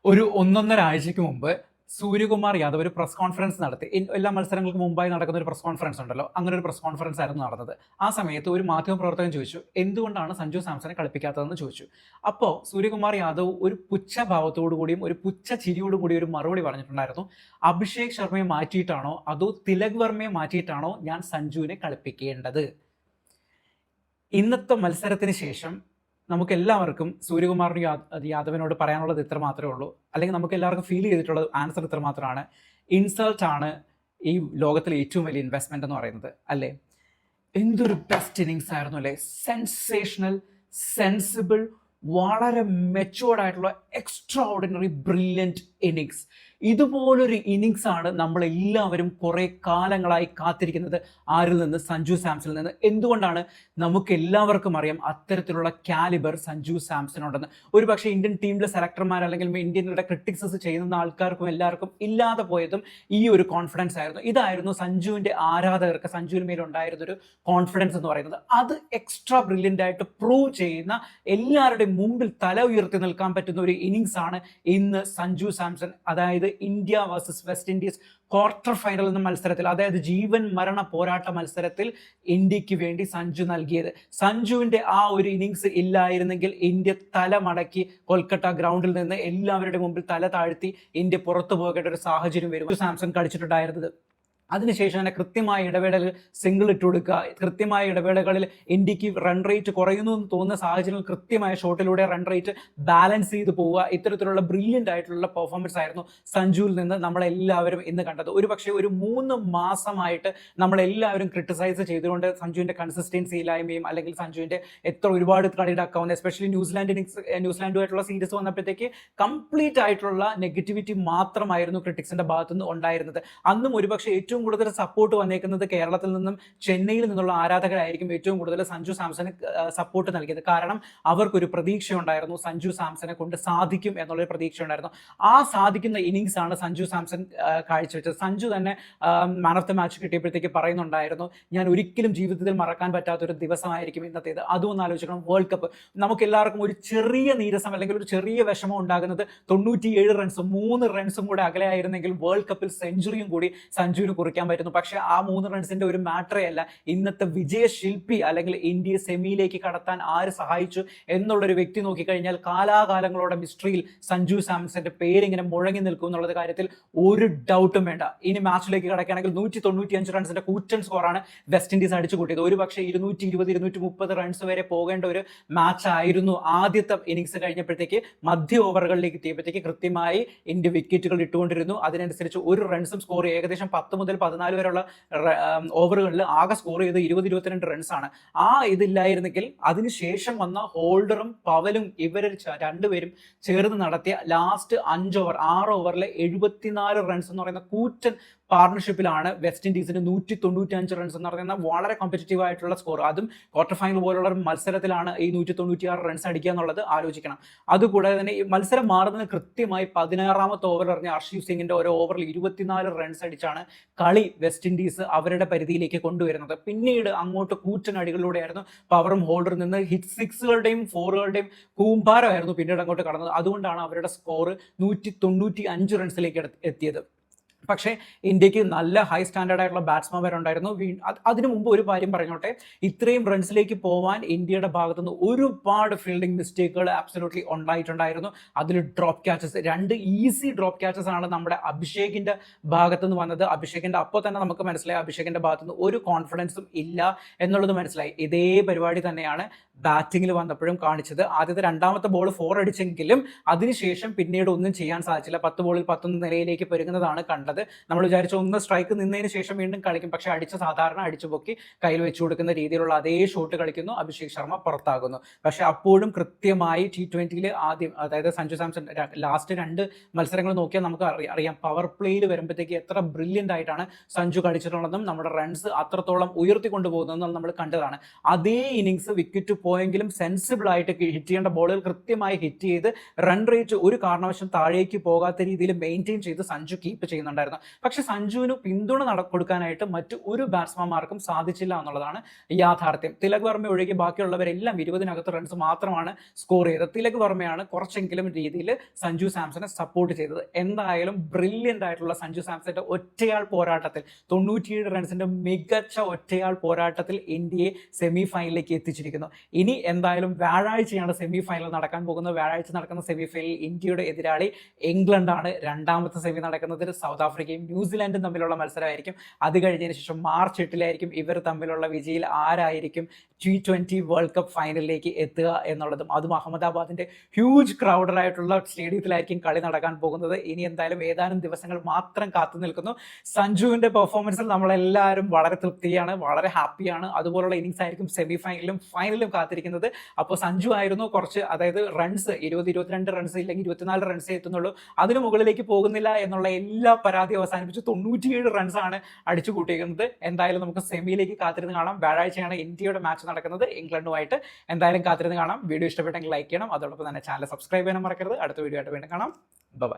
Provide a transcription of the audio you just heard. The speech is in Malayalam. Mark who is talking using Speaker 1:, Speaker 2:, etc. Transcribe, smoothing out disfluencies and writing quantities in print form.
Speaker 1: ഒരു 1.5 ആഴ്ചയ്ക്ക് മുമ്പ് സൂര്യകുമാർ യാദവ് ഒരു പ്രസ് കോൺഫറൻസ് നടത്തി. എല്ലാ മത്സരങ്ങൾക്ക് മുമ്പായി നടക്കുന്ന ഒരു പ്രസ് കോൺഫറൻസ് ഉണ്ടല്ലോ, അങ്ങനെ ഒരു പ്രസ് കോൺഫറൻസ് ആയിരുന്നു നടന്നത്. ആ സമയത്ത് ഒരു മാധ്യമപ്രവർത്തകൻ ചോദിച്ചു, എന്തുകൊണ്ടാണ് സഞ്ജു സാംസനെ കളിപ്പിക്കാത്തതെന്ന് ചോദിച്ചു. അപ്പോൾ സൂര്യകുമാർ യാദവ് ഒരു പുച്ഛഭാവത്തോടു കൂടിയും ഒരു പുച്ഛ ചിരിയോടു കൂടി ഒരു മറുപടി പറഞ്ഞിട്ടുണ്ടായിരുന്നു. അഭിഷേക് ശർമ്മയെ മാറ്റിയിട്ടാണോ അതോ തിലക് വർമ്മയെ മാറ്റിയിട്ടാണോ ഞാൻ സഞ്ജുവിനെ കളിപ്പിക്കേണ്ടത്? ഇന്നത്തെ മത്സരത്തിന് ശേഷം നമുക്ക് എല്ലാവർക്കും സൂര്യകുമാർ യാദവിനോട് പറയാനുള്ളത് ഇത്ര മാത്രമേ ഉള്ളൂ, അല്ലെങ്കിൽ നമുക്ക് എല്ലാവർക്കും ഫീൽ ചെയ്തിട്ടുള്ള ആൻസർ ഇത്ര മാത്രമാണ്: ഇൻസൾട്ട് ആണ് ഈ ലോകത്തിലെ ഏറ്റവും വലിയ ഇൻവെസ്റ്റ്മെന്റ് എന്ന് പറയുന്നത്, അല്ലേ? എന്തൊരു ബെസ്റ്റ് ഇന്നിങ്സ് ആയിരുന്നു, അല്ലേ? സെൻസേഷണൽ, സെൻസിബിൾ, വളരെ മെച്ചുവേർഡ് ആയിട്ടുള്ള എക്സ്ട്രാ ഓർഡിനറി ബ്രില്യൻറ്റ് ഇന്നിങ്സ്. ഇതുപോലൊരു ഇന്നിങ്സ് ആണ് നമ്മളെല്ലാവരും കുറേ കാലങ്ങളായി കാത്തിരിക്കുന്നത്. ആരിൽ നിന്ന്? സഞ്ജു സാംസണിൽ നിന്ന്. എന്തുകൊണ്ടാണ്? നമുക്ക് എല്ലാവർക്കും അറിയാം അത്തരത്തിലുള്ള കാലിബർ സഞ്ജു സാംസൺ ഉണ്ടെന്ന്. ഒരു പക്ഷേ ഇന്ത്യൻ ടീമിലെ സെലക്ടർമാർ അല്ലെങ്കിൽ ഇന്ത്യയുടെ ക്രിട്ടിക്സസ് ചെയ്യുന്ന ആൾക്കാർക്കും എല്ലാവർക്കും ഇല്ലാതെ പോയതും ഈ ഒരു കോൺഫിഡൻസ് ആയിരുന്നു. ഇതായിരുന്നു സഞ്ജുവിൻ്റെ ആരാധകർക്ക് സഞ്ജുവിന് മേലുണ്ടായിരുന്നൊരു കോൺഫിഡൻസ് എന്ന് പറയുന്നത്. അത് എക്സ്ട്രാ ബ്രില്യൻ്റ് ആയിട്ട് പ്രൂവ് ചെയ്യുന്ന, എല്ലാവരുടെയും മുമ്പിൽ തല ഉയർത്തി നിൽക്കാൻ പറ്റുന്ന ഒരു ഇന്നിങ്സ് ആണ് ഇന്ന് സഞ്ജു സാംസൺ, അതായത് India versus west Indies quarter final എന്ന മത്സരത്തിൽ, അതായത് ജീവൻ മരണ പോരാട്ട മത്സരത്തിൽ ഇന്ത്യക്ക് വേണ്ടി സഞ്ജു നൽകിയത്. സഞ്ജുവിന്റെ ആ ഒരു ഇന്നിങ്സ് ഇല്ലായിരുന്നെങ്കിൽ ഇന്ത്യ തല മടക്കി കൊൽക്കത്ത ഗ്രൗണ്ടിൽ നിന്ന് എല്ലാവരുടെ മുമ്പിൽ തല താഴ്ത്തി ഇന്ത്യ പുറത്തു പോകേണ്ട ഒരു സാഹചര്യം വരും സാംസൺ കളിച്ചിട്ടുണ്ടായിരുന്നത്. അതിനുശേഷം തന്നെ കൃത്യമായ ഇടവേളകൾ സിംഗിൾ ഇട്ട് കൊടുക്കുക, കൃത്യമായ ഇടവേളകളിൽ ഇന്ത്യക്ക് റൺ റേറ്റ് കുറയുന്നു എന്ന് തോന്നുന്ന സാഹചര്യങ്ങൾ കൃത്യമായ ഷോട്ടിലൂടെ റൺ റേറ്റ് ബാലൻസ് ചെയ്ത് പോവുക, ഇത്തരത്തിലുള്ള ബ്രില്യൻ്റ് ആയിട്ടുള്ള പെർഫോമൻസ് ആയിരുന്നു സഞ്ജുവിൽ നിന്ന് നമ്മളെല്ലാവരും ഇന്ന് കണ്ടത്. ഒരു പക്ഷേ ഒരു 3 മാസമായിട്ട് നമ്മളെല്ലാവരും ക്രിട്ടിസൈസ് ചെയ്തുകൊണ്ട് സഞ്ജുവിൻ്റെ കൺസിസ്റ്റൻസി ഇല്ലായ്മയും അല്ലെങ്കിൽ സഞ്ജുവിൻ്റെ ഒരുപാട് കളിയിടാക്കാവുന്ന, എസ്പെഷ്യലി ന്യൂസിലാൻഡുമായിട്ടുള്ള സീരീസ് വന്നപ്പോഴത്തേക്ക് കംപ്ലീറ്റ് ആയിട്ടുള്ള നെഗറ്റിവിറ്റി മാത്രമായിരുന്നു ക്രിട്ടിക്സിന്റെ ഭാഗത്തുനിന്ന് ഉണ്ടായിരുന്നത്. അന്നും ഒരുപക്ഷെ ഏറ്റവും കൂടുതൽ സപ്പോർട്ട് വന്നേക്കുന്നത് കേരളത്തിൽ നിന്നും ചെന്നൈയിൽ നിന്നുള്ള ആരാധകരായിരിക്കും ഏറ്റവും കൂടുതൽ സഞ്ജു സാംസന് സപ്പോർട്ട് നൽകിയത്. കാരണം അവർക്കൊരു പ്രതീക്ഷ ഉണ്ടായിരുന്നു, സഞ്ജു സാംസനെ കൊണ്ട് സാധിക്കും എന്നുള്ളൊരു പ്രതീക്ഷ ഉണ്ടായിരുന്നു. ആ സാധിക്കുന്ന ഇന്നിങ്സ് ആണ് സഞ്ജു സാംസൺ കാഴ്ചവെച്ചത്. സഞ്ജു തന്നെ മാൻ ഓഫ് ദ മാച്ച് കിട്ടിയപ്പോഴത്തേക്ക് പറയുന്നുണ്ടായിരുന്നു, ഞാൻ ഒരിക്കലും ജീവിതത്തിൽ മറക്കാൻ പറ്റാത്തൊരു ദിവസമായിരിക്കും ഇന്നത്തേത്. അതും ആലോചിക്കണം, വേൾഡ് കപ്പ്. നമുക്ക് എല്ലാവർക്കും ഒരു ചെറിയ നീരസം അല്ലെങ്കിൽ ഒരു ചെറിയ വിഷമം ഉണ്ടാകുന്നത് 97 റൺസും 3 റൺസും കൂടെ അകലെയായിരുന്നെങ്കിൽ വേൾഡ് കപ്പിൽ സെഞ്ചുറിയും കൂടി സഞ്ജുവിന് കുറിക്കാൻ പറ്റുന്നു. പക്ഷെ ആ 3 റൺസിന്റെ ഒരു മാറ്ററേ അല്ല ഇന്നത്തെ വിജയശില്പി അല്ലെങ്കിൽ ഇന്ത്യയെ സെമിയിലേക്ക് കടത്താൻ ആര് സഹായിച്ചു എന്നുള്ളൊരു വ്യക്തി നോക്കിക്കഴിഞ്ഞാൽ കാലാകാലങ്ങളോടെ മിസ്റ്ററിയിൽ സഞ്ജു സാംസന്റെ പേരിങ്ങനെ മുഴങ്ങി നിൽക്കും എന്നുള്ള കാര്യത്തിൽ ഒരു ഡൗട്ടും വേണ്ട. ഇനി മാച്ചിലേക്ക് കടക്കുകയാണെങ്കിൽ 195 റൺസിന്റെ കൂറ്റൻ സ്കോറാണ് വെസ്റ്റ് ഇൻഡീസ് അടിച്ചു കൂട്ടിയത്. ഒരു പക്ഷേ 220-230 റൺസ് വരെ പോകേണ്ട ഒരു മാച്ച് ആയിരുന്നു ആദ്യത്തെ ഇന്നിങ്സ് കഴിഞ്ഞപ്പോഴത്തേക്ക്. മധ്യ ഓവറുകളിലേക്ക് എത്തിയപ്പോഴത്തേക്ക് കൃത്യമായി ഇന്ത്യ വിക്കറ്റുകൾ ഇട്ടുകൊണ്ടിരുന്നു. അതിനനുസരിച്ച് ഒരു റൺസും സ്കോർ ഏകദേശം 10 മുതൽ 14 വരെയുള്ള ഓവറുകളിൽ ആകെ സ്കോർ ചെയ്ത് 20-22 റൺസാണ്. ആ ഇതില്ലായിരുന്നെങ്കിൽ അതിനുശേഷം വന്ന ഹോൾഡറും പവലും ഇവർ രണ്ടുപേരും ചേർന്ന് നടത്തിയ ലാസ്റ്റ് 6 ഓവറിലെ 74 റൺസ് എന്ന് പറയുന്ന കൂറ്റൻ പാർട്ണർഷിപ്പിലാണ് വെസ്റ്റ് ഇൻഡീസിന് 195 റൺസ് എന്ന് പറയുന്ന വളരെ കോമ്പറ്റീറ്റീവ് ആയിട്ടുള്ള സ്കോർ. അതും ക്വാർട്ടർ ഫൈനൽ പോലുള്ള മത്സരത്തിലാണ് ഈ 196 റൺസ് അടിക്കുക എന്നുള്ളത് ആലോചിക്കണം. അതുകൂടാതെ തന്നെ ഈ മത്സരം മാറുന്നതിന് കൃത്യമായി 16ാമത്തെ ഓവർ എറിഞ്ഞ ഹർഷീവ് സിംഗിന്റെ ഓരോ ഓവറിൽ 24 റൺസ് അടിച്ചാണ് കളി വെസ്റ്റ് ഇൻഡീസ് അവരുടെ പരിധിയിലേക്ക് കൊണ്ടുവരുന്നത്. പിന്നീട് അങ്ങോട്ട് കൂറ്റൻ അടികളിലൂടെയായിരുന്നു പവറും ഹോൾഡറിൽ നിന്ന് ഹിറ്റ് 6കളുടെയും 4കളുടെയും കൂമ്പാരമായിരുന്നു പിന്നീട് അങ്ങോട്ട് കടന്നത്. അതുകൊണ്ടാണ് അവരുടെ സ്കോർ 195 റൺസിലേക്ക് എത്തിയത്. പക്ഷേ ഇന്ത്യക്ക് നല്ല ഹൈ സ്റ്റാൻഡേർഡ് ആയിട്ടുള്ള ബാറ്റ്സ്മാൻമാരുണ്ടായിരുന്നു. അതിനു മുമ്പ് ഒരു കാര്യം പറഞ്ഞോട്ടെ, ഇത്രയും റൺസിലേക്ക് പോവാൻ ഇന്ത്യയുടെ ഭാഗത്തുനിന്ന് ഒരുപാട് ഫീൽഡിംഗ് മിസ്റ്റേക്കുകൾ ആബ്സല്യൂട്ട്ലി ഉണ്ടായിട്ടുണ്ടായിരുന്നു. അതിൽ drop catches, 2 easy drop catches ആണ് നമ്മുടെ അഭിഷേകിന്റെ ഭാഗത്തുനിന്ന് വന്നത്. അഭിഷേകിന്റെ അപ്പോൾ തന്നെ നമുക്ക് മനസ്സിലായി അഭിഷേകിന്റെ ഭാഗത്തുനിന്ന് ഒരു കോൺഫിഡൻസും ഇല്ല എന്നുള്ളത് മനസ്സിലായി. ഇതേ പരിപാടി തന്നെയാണ് ബാറ്റിങ്ങിൽ വന്നപ്പോഴും കാണിച്ചത്. ആദ്യത്തെ 2ാമത്തെ ബോൾ 4 അടിച്ചെങ്കിലും അതിനുശേഷം പിന്നീട് ഒന്നും ചെയ്യാൻ സാധിച്ചില്ല. 10 ബോളിൽ 11 നിലയിലേക്ക് പെരുകുന്നതാണ് കണ്ടത്. നമ്മൾ വിചാരിച്ച ഒന്ന് സ്ട്രൈക്ക് നിന്നതിന് ശേഷം വീണ്ടും കളിക്കും, പക്ഷെ സാധാരണ അടിച്ചു പൊക്കി കയ്യിൽ വെച്ചു കൊടുക്കുന്ന രീതിയിലുള്ള അതേ ഷോട്ട് കളിക്കുന്നു. അഭിഷേക് ശർമ്മ പുറത്താകുന്നു. പക്ഷെ അപ്പോഴും കൃത്യമായി T20 ആദ്യം, അതായത് സഞ്ജു സാംസൺ ലാസ്റ്റ് 2 മത്സരങ്ങൾ നോക്കിയാൽ നമുക്ക് അറിയാം പവർ പ്ലേയിൽ വരുമ്പോഴത്തേക്ക് എത്ര ബ്രില്യൻ്റ് ആയിട്ടാണ് സഞ്ജു കളിച്ചിട്ടുള്ളതെന്നും നമ്മുടെ റൺസ് അത്രത്തോളം ഉയർത്തിക്കൊണ്ടുപോകുന്നതെന്നും നമ്മൾ കണ്ടതാണ്. അതേ ഇന്നിങ്സ് വിക്കറ്റ് പോയെങ്കിലും സെൻസിബിൾ ആയിട്ട് ഹിറ്റ് ചെയ്യേണ്ട ബോളുകൾ കൃത്യമായി ഹിറ്റ് ചെയ്ത് റൺ റേറ്റ് ഒരു കാരണവശം താഴേക്ക് പോകാത്ത രീതിയിൽ മെയിൻറ്റെയിൻ ചെയ്ത് സഞ്ജു കീപ്പ് ചെയ്യുന്നുണ്ടായിരുന്നു. ഉണ്ടായിരുന്നു. പക്ഷെ സഞ്ജുവിന് പിന്തുണ കൊടുക്കാനായിട്ട് മറ്റു ഒരു ബാറ്റ്സ്മാൻമാർക്കും സാധിച്ചില്ല എന്നുള്ളതാണ് യാഥാർത്ഥ്യം. തിലക് വർമ്മ ഒഴികെ ബാക്കിയുള്ളവരെല്ലാം 20-നകത്ത് റൺസ് മാത്രമാണ് സ്കോർ ചെയ്തത്. തിലക് വർമ്മയാണ് കുറച്ചെങ്കിലും രീതിയിൽ സഞ്ജു സാംസനെ സപ്പോർട്ട് ചെയ്തത്. എന്തായാലും ബ്രില്യൻ്റ് ആയിട്ടുള്ള സഞ്ജു സാംസന്റെ ഒറ്റയാൾ പോരാട്ടത്തിൽ 97 റൺസിന്റെ മികച്ച ഒറ്റയാൾ പോരാട്ടത്തിൽ ഇന്ത്യയെ സെമി ഫൈനലിലേക്ക് എത്തിച്ചിരിക്കുന്നു. ഇനി എന്തായാലും വ്യാഴാഴ്ചയാണ് സെമി ഫൈനൽ നടക്കാൻ പോകുന്നത്. വ്യാഴാഴ്ച നടക്കുന്ന സെമി ഫൈനലിൽ ഇന്ത്യയുടെ എതിരാളി ഇംഗ്ലണ്ടാണ്. രണ്ടാമത്തെ സെമി നടക്കുന്നത് സൗത്ത് ആഫ്രിക്കയും ന്യൂസിലാൻഡും തമ്മിലുള്ള മത്സരമായിരിക്കും. അത് കഴിഞ്ഞതിന് ശേഷം മാർച്ച് 8 ഇവർ തമ്മിലുള്ള വിജയിൽ ആരായിരിക്കും T20 വേൾഡ് കപ്പ് ഫൈനലിലേക്ക് എത്തുക എന്നുള്ളതും. അതും അഹമ്മദാബാദിന്റെ ഹ്യൂജ് ക്രൗഡറായിട്ടുള്ള സ്റ്റേഡിയത്തിലായിരിക്കും കളി നടക്കാൻ പോകുന്നത്. ഇനി എന്തായാലും ഏതാനും ദിവസങ്ങൾ മാത്രം കാത്തു നിൽക്കുന്നു. സഞ്ജുവിന്റെ പെർഫോമൻസിൽ നമ്മളെല്ലാവരും വളരെ തൃപ്തിയാണ്, വളരെ ഹാപ്പിയാണ്. അതുപോലുള്ള ഇന്നിങ്സ് ആയിരിക്കും സെമി ഫൈനലിലും ഫൈനലും കാത്തിരിക്കുന്നത്. അപ്പോൾ സഞ്ജു ആയിരുന്നു കുറച്ച്, അതായത് റൺസ് 20-22 റൺസ് ഇല്ലെങ്കിൽ 24 റൺസേ എത്തുന്നുള്ളൂ, അതിന് മുകളിലേക്ക് പോകുന്നില്ല എന്നുള്ള എല്ലാ പരാതിയും അവസാനിപ്പിച്ച് 97 റൺസാണ് അടിച്ചു കൂട്ടിയിരിക്കുന്നത്. എന്തായാലും നമുക്ക് സെമിയിലേക്ക് കാത്തിരുന്ന് കാണാം. വ്യാഴാഴ്ചയാണ് ഇന്ത്യയുടെ മാച്ച് നടക്കുന്നത് ഇംഗ്ലണ്ടുമായിട്ട്. എന്തായാലും കാത്തിരുന്ന് കാണാം. വീഡിയോ ഇഷ്ടപ്പെട്ടെങ്കിൽ ലൈക്ക് ചെയ്യണം. അതോടൊപ്പം തന്നെ ചാനൽ സബ്സ്ക്രൈബ് ചെയ്യാൻ മറക്കരുത്. അടുത്ത വീഡിയോ ആയിട്ട് വീണ്ടും കാണാം. ബൈ.